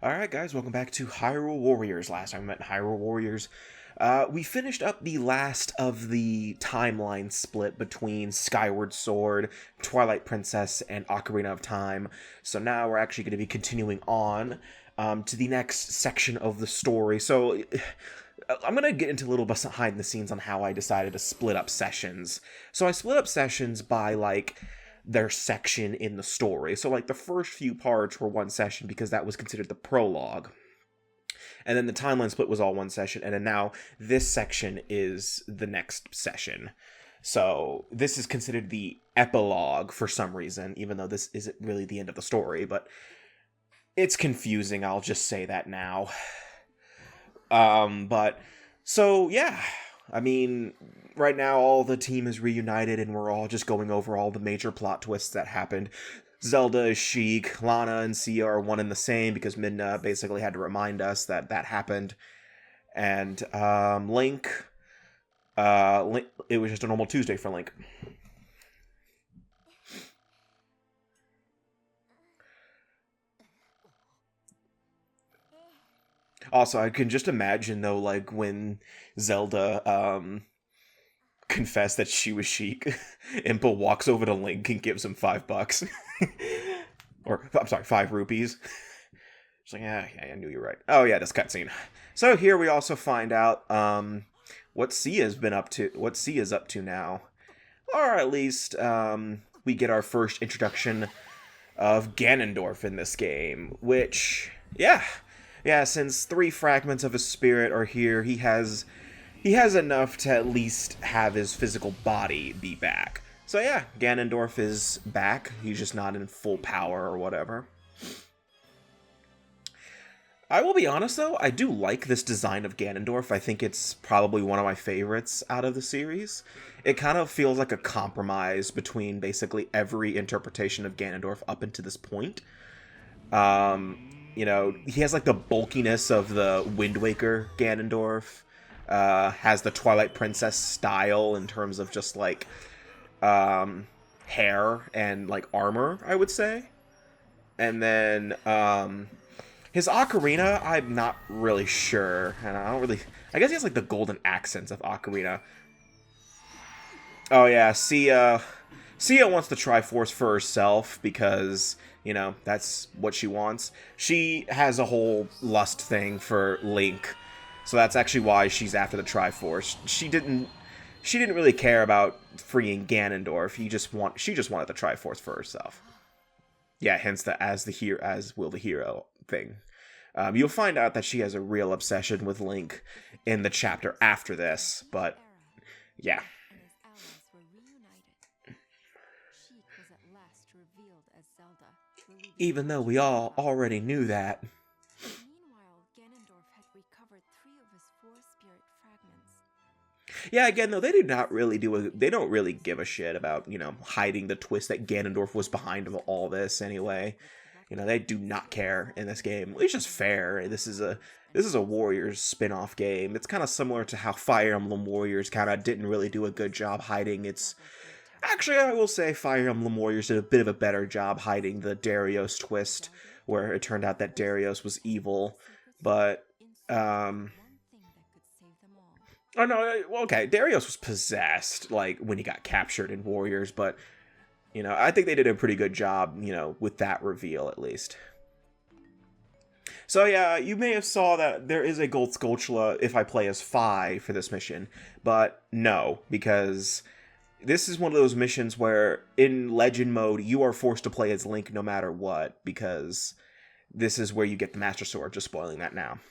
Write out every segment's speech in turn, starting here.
Alright guys, welcome back to Hyrule Warriors. Last time we met in Hyrule Warriors, we finished up the last of the timeline split between Skyward Sword, Twilight Princess, and Ocarina of Time. So now we're actually going to be continuing on to the next section of the story. So I'm going to get into a little behind the scenes on how I decided to split up sessions. So I split up sessions by, their section in the story. So, the first few parts were one session because that was considered the prologue. And then the timeline split was all one session. And then now this section is the next session. So this is considered the epilogue for some reason, even though this isn't really the end of the story. But it's confusing. I'll just say that now. Yeah. I mean, right now all the team is reunited and we're all just going over all the major plot twists that happened. Zelda is Sheik, Lana and Cia are one and the same because Midna basically had to remind us that that happened. And Link, it was just a normal Tuesday for Link. Also, I can just imagine, though, when Zelda confessed that she was Sheik, Impa walks over to Link and gives him $5. Or, I'm sorry, 5 rupees. She's like, yeah, I knew you were right. Oh, yeah, this cutscene. So here we also find out what Cia's up to now. Or at least we get our first introduction of Ganondorf in this game, which, yeah, since 3 fragments of his spirit are here, he has enough to at least have his physical body be back. So yeah, Ganondorf is back. He's just not in full power or whatever. I will be honest though, I do like this design of Ganondorf. I think it's probably one of my favorites out of the series. It kind of feels like a compromise between basically every interpretation of Ganondorf up until this point. He has the bulkiness of the Wind Waker Ganondorf. Has the Twilight Princess style in terms of just hair and armor, I would say. And then his ocarina, I'm not really sure, and I guess he has the golden accents of ocarina. Oh yeah, Cia wants the Triforce for herself because that's what she wants. She has a whole lust thing for Link. So that's actually why she's after the Triforce. She didn't really care about freeing Ganondorf. She just wanted the Triforce for herself. Yeah, hence the as will the hero thing. You'll find out that she has a real obsession with Link in the chapter after this, but yeah. Even though we all already knew that. Yeah, again, though, they don't really give a shit about, hiding the twist that Ganondorf was behind all this anyway. They do not care in this game, which is fair. This is a Warriors spin-off game. It's kind of similar to how Fire Emblem Warriors kind of didn't really do a good job hiding its... Actually, I will say Fire Emblem Warriors did a bit of a better job hiding the Darius twist, where it turned out that Darius was evil, but, Oh, no, okay, Darius was possessed, when he got captured in Warriors, but, I think they did a pretty good job, with that reveal, at least. So, yeah, you may have saw that there is a Gold Skulltula if I play as Fi for this mission, but no, because this is one of those missions where, in Legend mode, you are forced to play as Link no matter what, because this is where you get the Master Sword, just spoiling that now.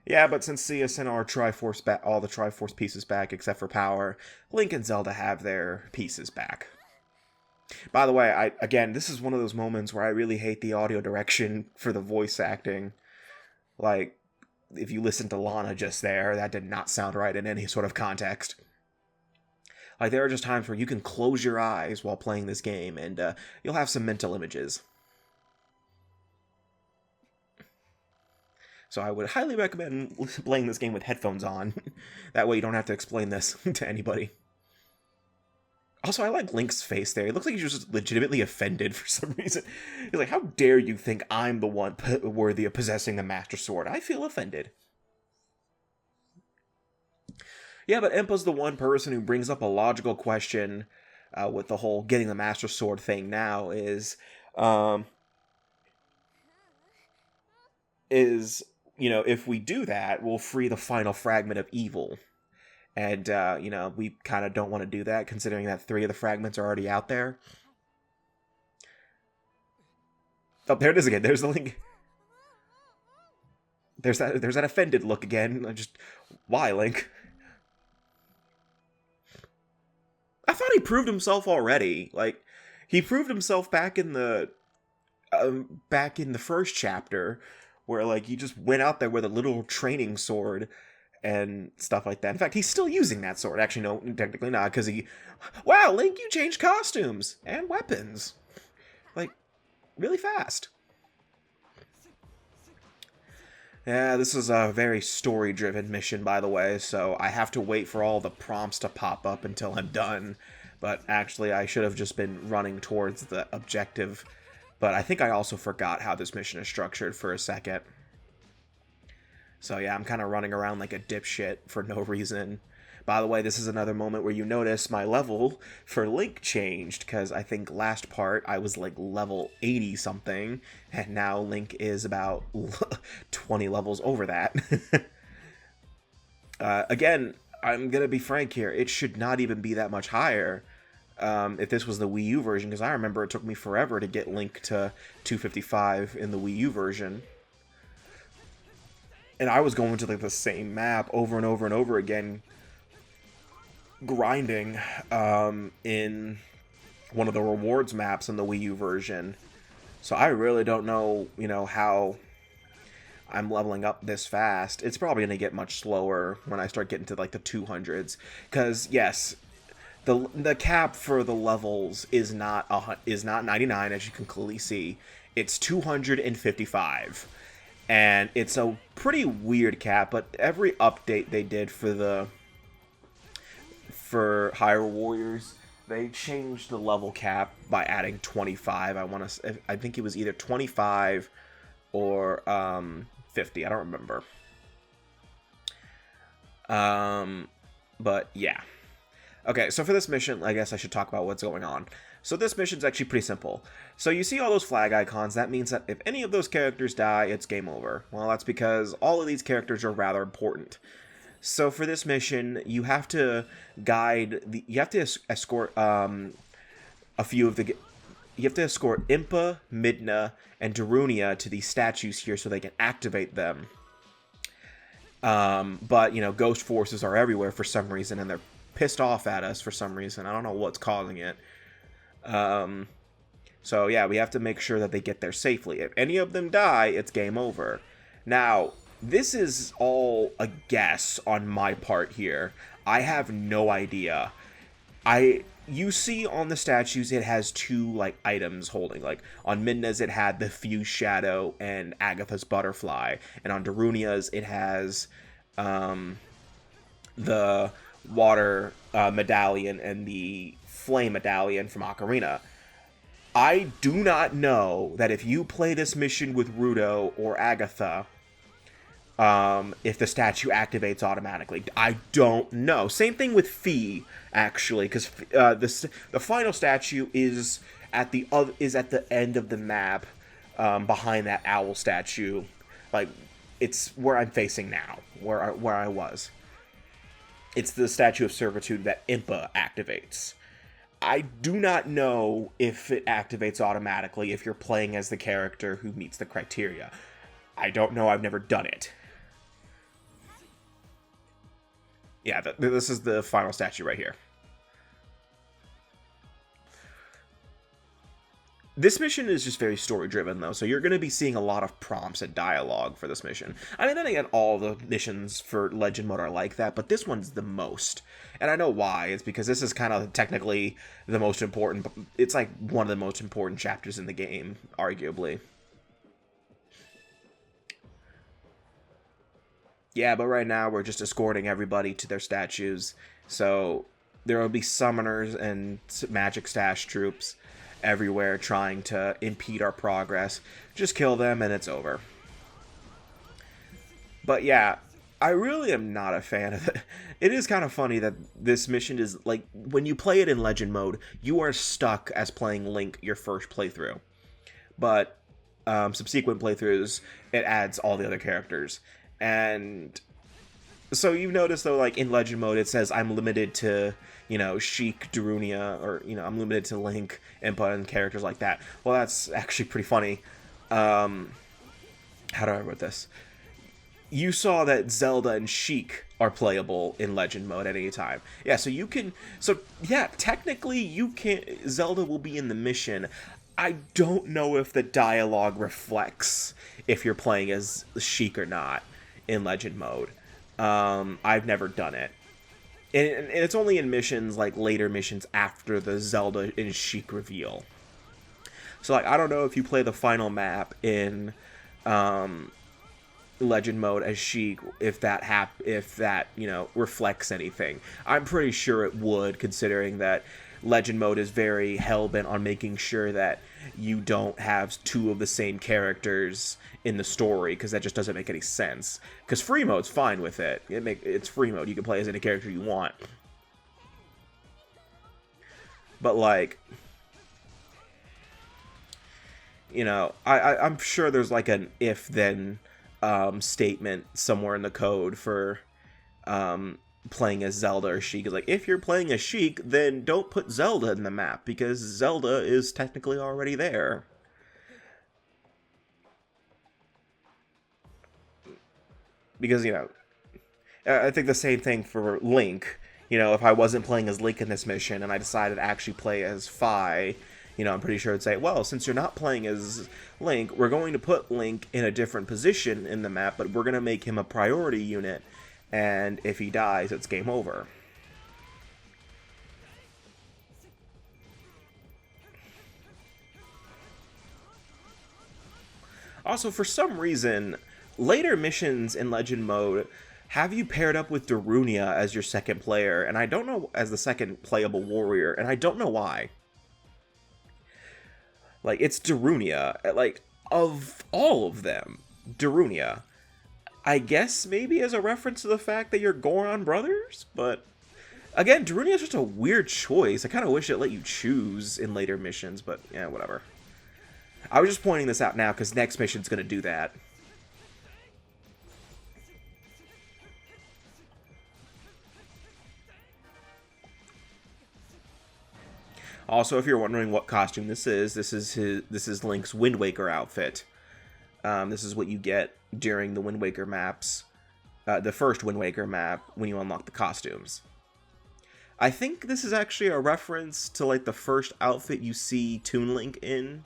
Yeah, but since Cia sent all the Triforce pieces back except for power, Link and Zelda have their pieces back. By the way, this is one of those moments where I really hate the audio direction for the voice acting. If you listen to Lana just there, that did not sound right in any sort of context. There are just times where you can close your eyes while playing this game, and you'll have some mental images. So I would highly recommend playing this game with headphones on. That way you don't have to explain this to anybody. Also, I like Link's face there. It looks like he's just legitimately offended for some reason. He's like, how dare you think I'm the one worthy of possessing the Master Sword? I feel offended. Yeah, but Impa's the one person who brings up a logical question with the whole getting the Master Sword thing now um, is, if we do that, we'll free the final fragment of evil. And, we kind of don't want to do that, considering that 3 of the fragments are already out there. Oh, there it is again. There's the Link. There's that offended look again. Why, Link? I thought he proved himself already. Like, he proved himself back in the first chapter, where, like, he just went out there with a little training sword and stuff like that. In fact, he's still using that sword. Actually, no, technically not, because wow, Link, you changed costumes and weapons. Like, really fast. Yeah, this is a very story-driven mission, by the way, so I have to wait for all the prompts to pop up until I'm done. But actually, I should have just been running towards the objective. But I think I also forgot how this mission is structured for a second. So yeah, I'm kind of running around like a dipshit for no reason. By the way, this is another moment where you notice my level for Link changed, because I think last part I was like level 80 something, and now Link is about 20 levels over that. Again, I'm going to be frank here, it should not even be that much higher if this was the Wii U version, because I remember it took me forever to get Link to 255 in the Wii U version. And I was going to like the same map over and over and over again, grinding in one of the rewards maps in the Wii U version. So I really don't know, how I'm leveling up this fast. It's probably going to get much slower when I start getting to like the 200s. Because yes, the cap for the levels is not 99, as you can clearly see. It's 255. And it's a pretty weird cap, but every update they did for Hyrule Warriors, they changed the level cap by adding 25. I think it was either 25 or 50. I don't remember. But yeah. Okay, so for this mission, I guess I should talk about what's going on. So this mission's actually pretty simple. So you see all those flag icons, that means that if any of those characters die, it's game over. Well, that's because all of these characters are rather important. So for this mission, you have to escort a few of the... You have to escort Impa, Midna, and Darunia to these statues here so they can activate them. But, ghost forces are everywhere for some reason, and they're pissed off at us for some reason. I don't know what's causing it. So yeah, we have to make sure that they get there safely. If any of them die, it's game over. Now, this is all a guess on my part here. I have no idea. You see on the statues it has 2 like items holding. Like on Midna's it had the Fuse Shadow and Agatha's Butterfly, and on Darunia's it has the Water Medallion and the Flame Medallion from Ocarina. I do not know that if you play this mission with Ruto or Agatha, if the statue activates automatically. I don't know. Same thing with Fi, actually, because the final statue is at the end of the map, behind that owl statue. Like, it's where I'm facing now, where I was. It's the Statue of Servitude that Impa activates. I do not know if it activates automatically if you're playing as the character who meets the criteria. I don't know. I've never done it. Yeah, this is the final statue right here. This mission is just very story-driven, though, so you're going to be seeing a lot of prompts and dialogue for this mission. I mean, then again, all the missions for Legend Mode are like that, but this one's the most. And I know why. It's because this is kind of technically the most important... It's like one of the most important chapters in the game, arguably. Yeah, but right now we're just escorting everybody to their statues, so there will be summoners and magic stash troops everywhere trying to impede our progress. Just kill them and it's over. But yeah, I really am not a fan of it. It is kind of funny that this mission is, like, when you play it in Legend mode, you are stuck as playing Link your first playthrough. But subsequent playthroughs, it adds all the other characters. And so you notice, though, like, in Legend mode, it says I'm limited to, you know, Sheik, Darunia, or, you know, I'm limited to Link, input, and characters like that. Well, that's actually pretty funny. How do I write this? You saw that Zelda and Sheik are playable in Legend mode at any time. Yeah, so you can... So, yeah, technically, you can... Zelda will be in the mission. I don't know if the dialogue reflects if you're playing as Sheik or not in Legend mode. I've never done it. And it's only in missions, like, later missions after the Zelda and Sheik reveal. So, like, I don't know if you play the final map in... Legend mode as Sheik, if that you know, reflects anything. I'm pretty sure it would, considering that Legend mode is very hell-bent on making sure that you don't have two of the same characters in the story, because that just doesn't make any sense. Because free mode's fine with it. It's free mode. You can play as any character you want. But, like, you know, I'm sure there's, like, an if-then statement somewhere in the code for playing as Zelda or Sheik. Like, if you're playing as Sheik, then don't put Zelda in the map, because Zelda is technically already there. Because, you know, I think the same thing for Link. You know, if I wasn't playing as Link in this mission and I decided to actually play as Fi, you know, I'm pretty sure it'd say, well, since you're not playing as Link, we're going to put Link in a different position in the map, but we're going to make him a priority unit, and if he dies, it's game over. Also, for some reason, later missions in Legend mode have you paired up with Darunia as your second player, and I don't know, as the second playable warrior, and I don't know why. Like, it's Darunia. Like, of all of them, Darunia. I guess maybe as a reference to the fact that you're Goron brothers? But, again, Darunia is just a weird choice. I kind of wish it let you choose in later missions, but, yeah, whatever. I was just pointing this out now, because next mission's going to do that. Also, if you're wondering what costume this is Link's Wind Waker outfit. This is what you get during the Wind Waker maps, the first Wind Waker map, when you unlock the costumes. I think this is actually a reference to, like, the first outfit you see Toon Link in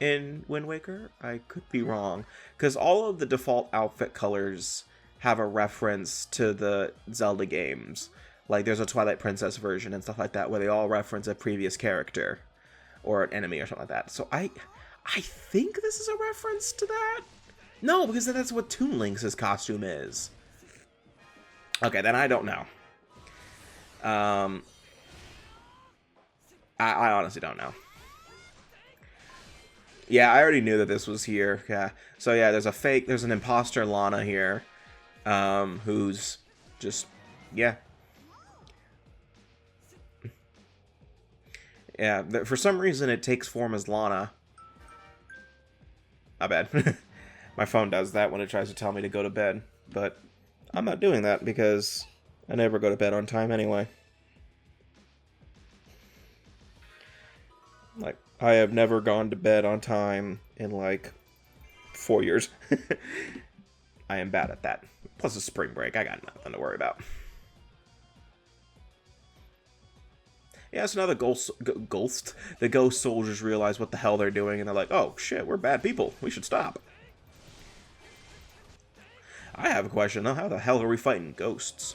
Wind Waker. I could be wrong, because all of the default outfit colors have a reference to the Zelda games. Like, there's a Twilight Princess version and stuff like that, where they all reference a previous character or an enemy or something like that. So I think this is a reference to that? No, because that's what Toon Link's costume is. Okay, then I don't know. I honestly don't know. Yeah, I already knew that this was here. Yeah. So yeah, there's an imposter Lana here, who's just, yeah. Yeah, for some reason it takes form as Lana. My bad. My phone does that when it tries to tell me to go to bed. But I'm not doing that because I never go to bed on time anyway. Like, I have never gone to bed on time in, like, 4 years. I am bad at that. Plus it's spring break. I got nothing to worry about. Yeah, so now the ghost soldiers realize what the hell they're doing, and they're like, oh, shit, we're bad people. We should stop. I have a question, though. How the hell are we fighting ghosts?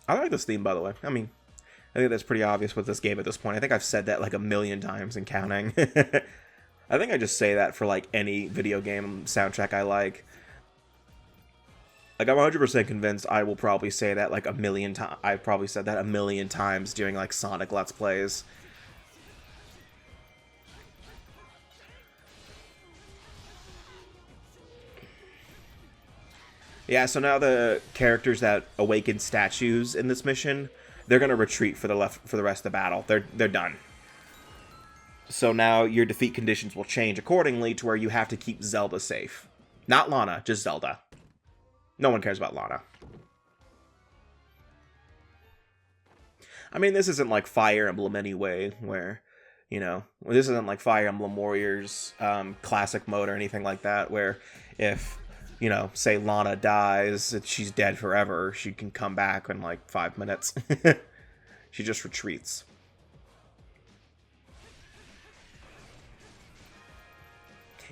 I like this theme, by the way. I mean, I think that's pretty obvious with this game at this point. I think I've said that like a million times and counting. I think I just say that for like any video game soundtrack I like. Like, I'm 100% convinced I will probably say that like a million times. I've probably said that a million times during like Sonic Let's Plays. Yeah, so now the characters that awaken statues in this mission, they're gonna retreat for the rest of the battle. They're done. So now your defeat conditions will change accordingly to where you have to keep Zelda safe. Not Lana, just Zelda. No one cares about Lana. I mean, this isn't like Fire Emblem anyway, where, you know, this isn't like Fire Emblem Warriors classic mode or anything like that, where if, you know, say Lana dies, she's dead forever, she can come back in like 5 minutes. She just retreats.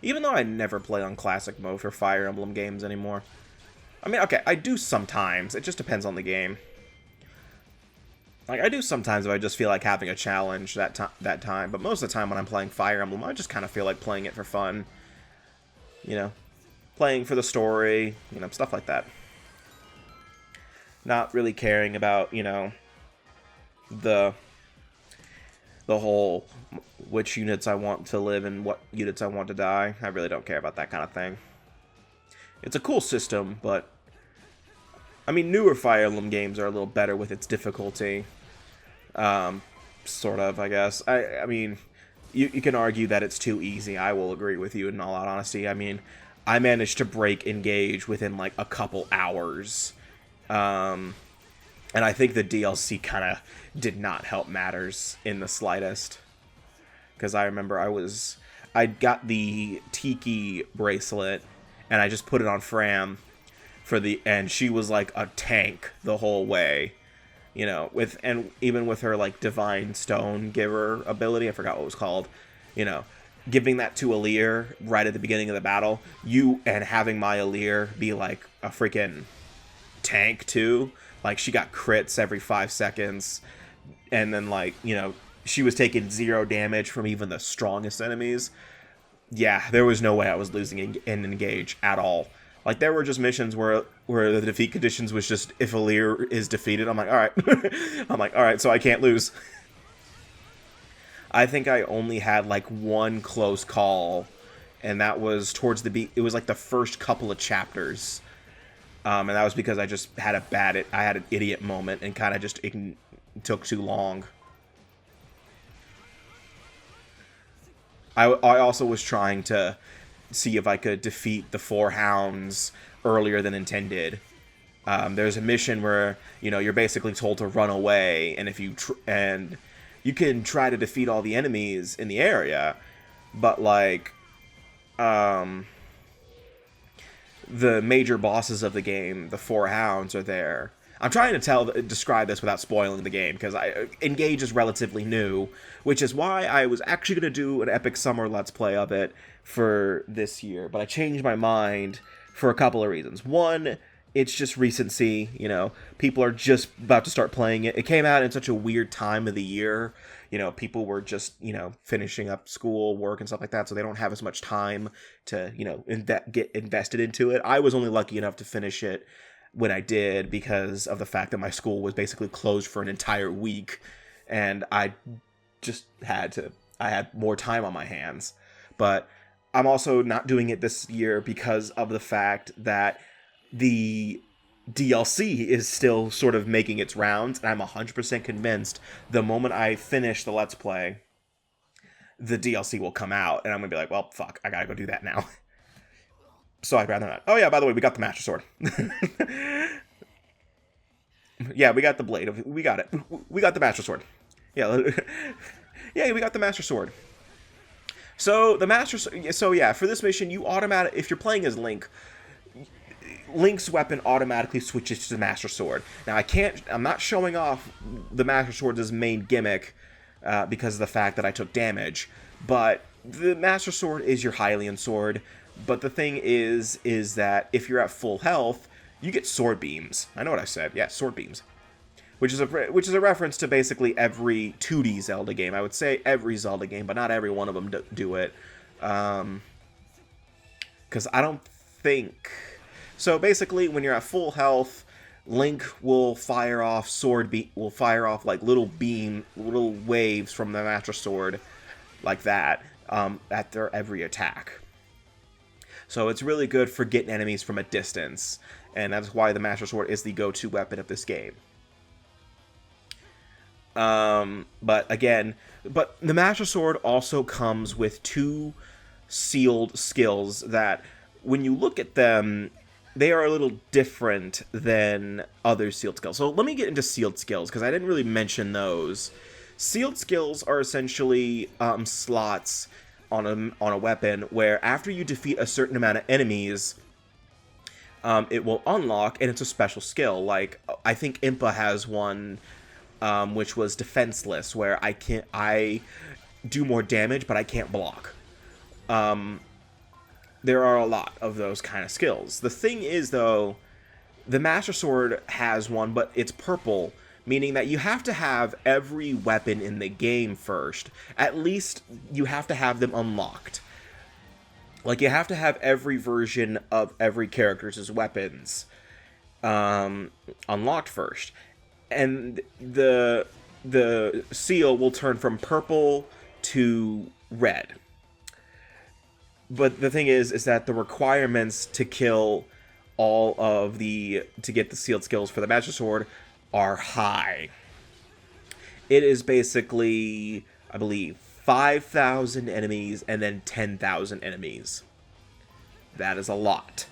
Even though I never play on classic mode for Fire Emblem games anymore. I mean, okay, I do sometimes. It just depends on the game. Like, I do sometimes if I just feel like having a challenge that time. But most of the time when I'm playing Fire Emblem, I just kind of feel like playing it for fun. You know? Playing for the story, you know, stuff like that. Not really caring about, you know, the whole which units I want to live and what units I want to die. I really don't care about that kind of thing. It's a cool system, but I mean, newer Fire Emblem games are a little better with its difficulty. Sort of, I guess. I mean, you can argue that it's too easy. I will agree with you in all honesty. I mean, I managed to break Engage within like a couple hours. And I think the DLC kind of did not help matters in the slightest. Because I remember I got the Tiki bracelet, and I just put it on Fram and she was like a tank the whole way. You know, even with her like Divine Stone Giver ability, I forgot what it was called, you know, giving that to Alear right at the beginning of the battle, and having my Alear be like a freaking tank too. Like, she got crits every 5 seconds, and then, like, you know, she was taking 0 damage from even the strongest enemies. Yeah, there was no way I was losing in Engage at all. Like, there were just missions where the defeat conditions was just, if Alear is defeated, I'm like, alright. So I can't lose. I think I only had, like, one close call, and that was towards it was, like, the first couple of chapters. And that was because I just had I had an idiot moment and kind of just it took too long. I also was trying to see if I could defeat the 4 hounds earlier than intended. There's a mission where, you know, you're basically told to run away, and if you you can try to defeat all the enemies in the area, but like the major bosses of the game, the 4 hounds, are there. I'm trying to describe this without spoiling the game, because Engage is relatively new, which is why I was actually going to do an Epic Summer Let's Play of it for this year, but I changed my mind for a couple of reasons. One, it's just recency, you know, people are just about to start playing it. It came out in such a weird time of the year, you know, people were just, you know, finishing up school, work, and stuff like that, so they don't have as much time to, you know, get invested into it. I was only lucky enough to finish it when I did because of the fact that my school was basically closed for an entire week, and I just I had more time on my hands. But I'm also not doing it this year because of the fact that the DLC is still sort of making its rounds, and I'm 100% convinced the moment I finish the Let's Play, the DLC will come out, and I'm gonna be like, well, fuck, I gotta go do that now. So I'd rather not. Oh yeah, by the way, we got the Master Sword. Yeah, we got the blade. We got it. We got the Master Sword. Yeah, yeah, we got the Master Sword. So yeah, for this mission, if you're playing as Link, Link's weapon automatically switches to the Master Sword. Now I'm not showing off the Master Sword's main gimmick because of the fact that I took damage, but the Master Sword is your Hylian sword. But the thing is that if you're at full health, you get sword beams. I know what I said. Yeah, sword beams. which is a reference to basically every 2D Zelda game. I would say every Zelda game, but not every one of them do it. Because I don't think... So basically, when you're at full health, Link will fire off like little waves from the Master Sword, like that, at their every attack. So it's really good for getting enemies from a distance, and that's why the Master Sword is the go-to weapon of this game. But the Master Sword also comes with 2 sealed skills that, when you look at them, they are a little different than other sealed skills. So let me get into sealed skills, because I didn't really mention those. Sealed skills are essentially slots on a weapon where after you defeat a certain amount of enemies, it will unlock, and it's a special skill. Like, I think Impa has one, which was defenseless, where I do more damage, but I can't block. There are a lot of those kind of skills. The thing is, though, the Master Sword has one, but it's purple, meaning that you have to have every weapon in the game first. At least you have to have them unlocked. Like, you have to have every version of every character's weapons unlocked first. And the seal will turn from purple to red. But the thing is that the requirements to kill to get the sealed skills for the Master Sword are high. It is basically, I believe, 5,000 enemies and then 10,000 enemies. That is a lot.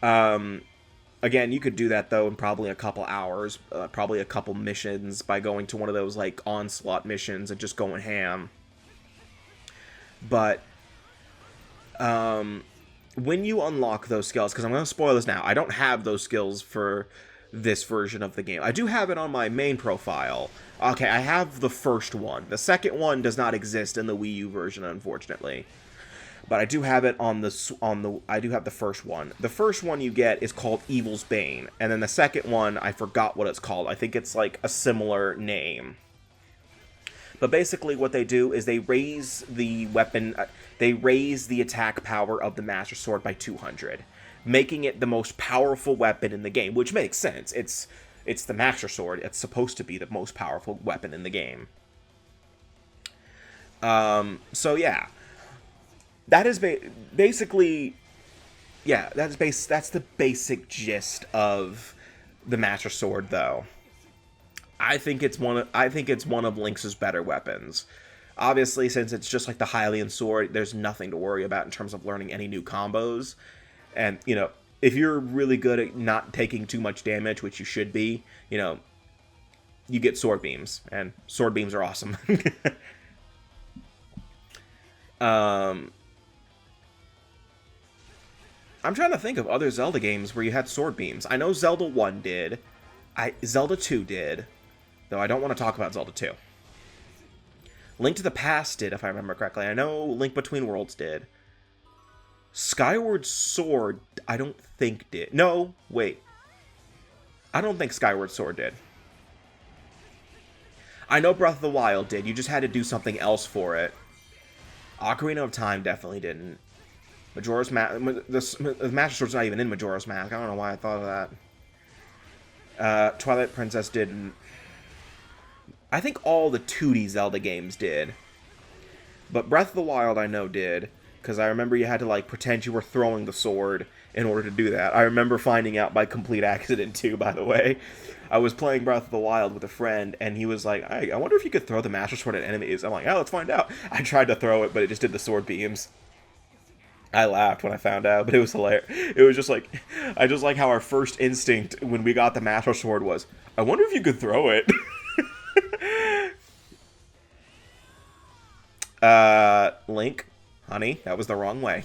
Again, you could do that, though, in probably a couple hours, probably a couple missions, by going to one of those, like, onslaught missions and just going ham. But when you unlock those skills, because I'm going to spoil this now, I don't have those skills for this version of the game. I do have it on my main profile. Okay, I have the first one. The second one does not exist in the Wii U version, unfortunately. But I do have it I do have the first one. The first one you get is called Evil's Bane, and then the second one, I forgot what it's called. I think it's like a similar name. But basically what they do is they raise the weapon, they raise the attack power of the Master Sword by 200, making it the most powerful weapon in the game, which makes sense. It's the Master Sword. It's supposed to be the most powerful weapon in the game. So yeah. That is basically, yeah, that's the basic gist of the Master Sword, though. I think it's one of Link's better weapons. Obviously, since it's just like the Hylian sword, there's nothing to worry about in terms of learning any new combos. And, you know, if you're really good at not taking too much damage, which you should be, you know, you get sword beams, and sword beams are awesome. I'm trying to think of other Zelda games where you had sword beams. I know Zelda 1 did. Zelda 2 did. Though I don't want to talk about Zelda 2. Link to the Past did, if I remember correctly. I know Link Between Worlds did. Skyward Sword, I don't think did. No, wait. I don't think Skyward Sword did. I know Breath of the Wild did. You just had to do something else for it. Ocarina of Time definitely didn't. Majora's Mask. The Master Sword's not even in Majora's Mask. I don't know why I thought of that. Twilight Princess didn't. I think all the 2D Zelda games did. But Breath of the Wild I know did. Because I remember you had to, like, pretend you were throwing the sword in order to do that. I remember finding out by complete accident, too, by the way. I was playing Breath of the Wild with a friend, and he was like, I wonder if you could throw the Master Sword at enemies. I'm like, oh, let's find out. I tried to throw it, but it just did the sword beams. I laughed when I found out, but it was hilarious. It was just like, I just like how our first instinct when we got the Master Sword was, I wonder if you could throw it. Link, honey, that was the wrong way.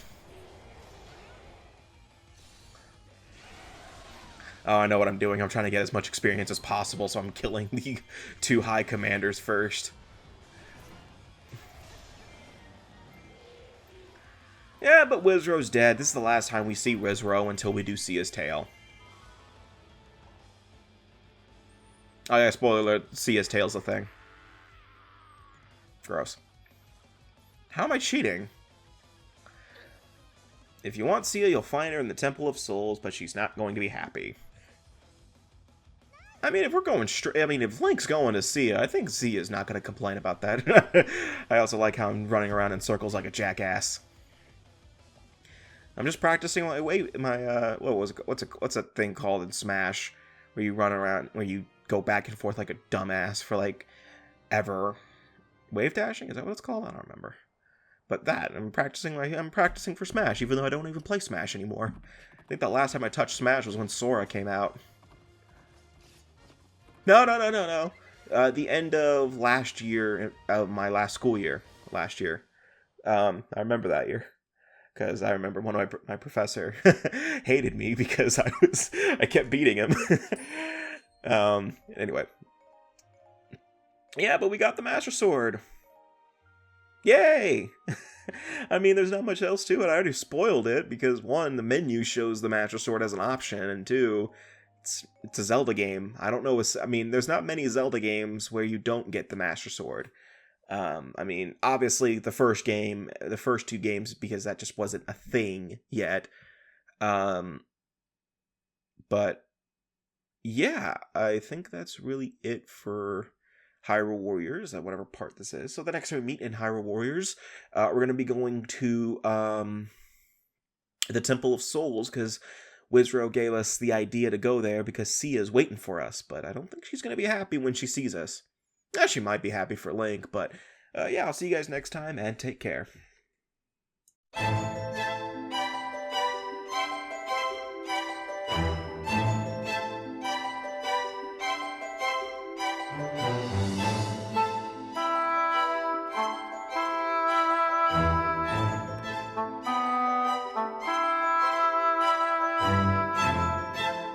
Oh, I know what I'm doing. I'm trying to get as much experience as possible, so I'm killing the 2 high commanders first. Yeah, but Wizro's dead. This is the last time we see Wizro until we do see his tail. Oh yeah, spoiler alert, Sia's tail's a thing. Gross. How am I cheating? If you want Sia, you'll find her in the Temple of Souls, but she's not going to be happy. I mean, if we're going straight... I mean, if Link's going to Sia, I think Sia's not going to complain about that. I also like how I'm running around in circles like a jackass. I'm just practicing my what's a thing called in Smash where you run around, where you go back and forth like a dumbass for like ever. Wave dashing? Is that what it's called? I don't remember. But I'm practicing for Smash, even though I don't even play Smash anymore. I think the last time I touched Smash was when Sora came out. No. The end of last year, of my last school year, last year. I remember that year. Because I remember one of my professor hated me because I kept beating him. Anyway. Yeah, but we got the Master Sword. Yay! I mean, there's not much else to it. I already spoiled it because, one, the menu shows the Master Sword as an option, and two, it's a Zelda game. I don't know. I mean, there's not many Zelda games where you don't get the Master Sword. I mean, obviously the first two games, because that just wasn't a thing yet. But yeah, I think that's really it for Hyrule Warriors, whatever part this is. So the next time we meet in Hyrule Warriors, we're going to be going to the Temple of Souls, because Wizro gave us the idea to go there because Sia's waiting for us, but I don't think she's going to be happy when she sees us. She might be happy for Link, but yeah, I'll see you guys next time, and take care.